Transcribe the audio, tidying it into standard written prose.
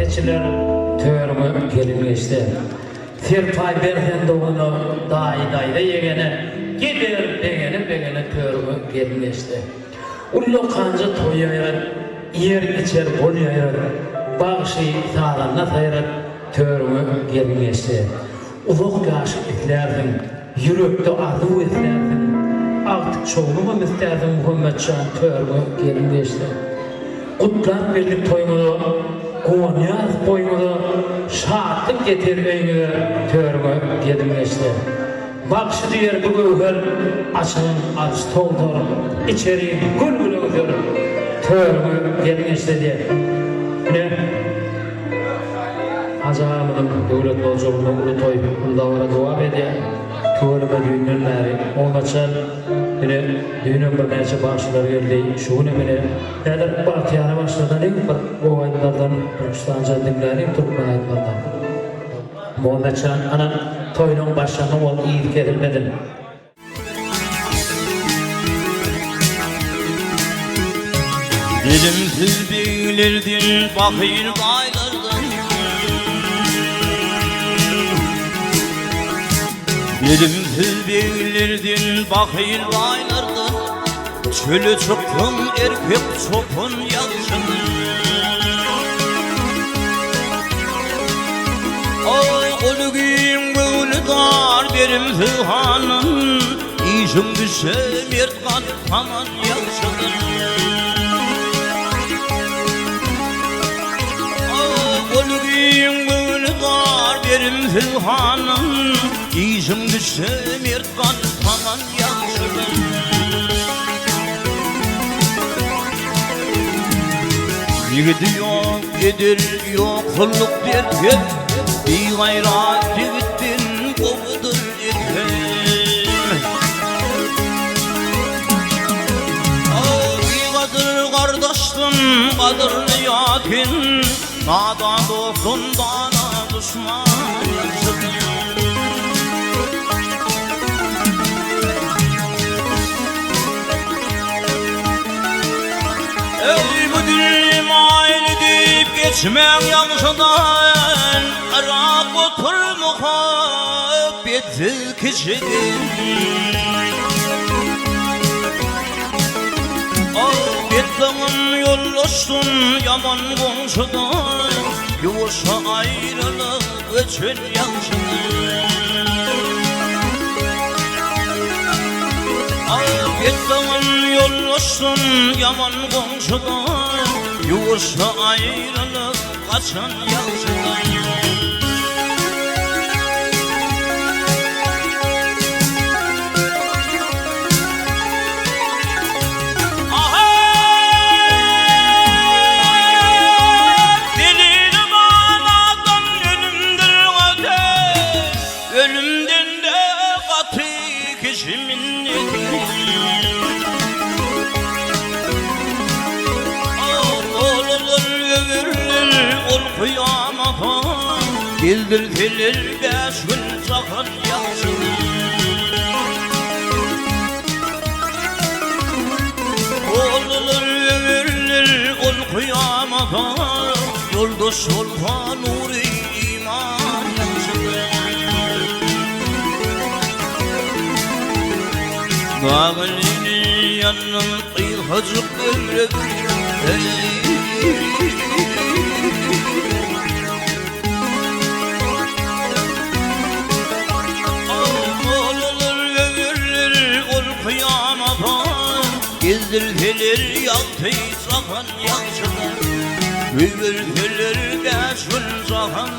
etçiler törümü gelin geçti. Firpay berhen doğunu dayda yegene, gider begene törümü gelin geçti. Ullu kanca toyayar, yer içer bolyayar, bağışı sağlanla sayar törümü gelin geçti. Ufuk gaşı itlerdim, yürekte ardu itlerdim, artık çoğunumu misterdim Muhammedcan törümü gelin geçti. Kutlar birlik toyunu, Konyaz boyunu, şahatlık getir öynü törümü gelin geçti. Bakşı diyer bu göğür, açının arz toldur, içeri gül ödür, törümü gelin geçti diye. Ne? Azamının devlet bolcuğunda ulu toy, undavara dua ediyor. Törümü düğünlerleri, olmaçan, düğünün bir neyse bağışlar geldi, şuun emine. Nedir partiyana başladan ilk bu oyunlardan Rüstanca dinlerim Türkmen ayetlerden. Muhammedcan ana toyunun başlarına ol iyi edilmedin. Dilimsiz bilgirdin bakir baylardan, dilimsiz bilgirdin bakir baylardan, çölü çıktım erkek çopun yazını. Ay olugim gönlü dar berim hanım, işim düşe mertkan taman yazını. Olugim gönlü dar berim hanım, işim düşe mertkan taman yazını. Yigidi yok, gedir yok, kulluk derken, bir gayrat yigittin kovudur erken. Bir kadır kardeştin, kadırlı yakin, nadan dostun, dana düşman yazın. Ey bu dilim aile deyip geçmem yanlışından, Arak otur muhabbetsiz kişinin. Ağabeytlerin yollaştın yaman komşudan, Yuvuşa ayrılık için yaşının. Ağabeytlerin yollaştın yaman komşudan, Yuvuşa ayrılık kaçan yaşının. Bildirdiler 5 gün sakın yaşını. Olurlar ömürler ol kıyamata, Yoldaş olma nuri iman yaşını. Dağılini yanın kıyhacık ömrük, Gezdirdiler yaltı sahan yaşını, Büyürdiler 5 gün sahan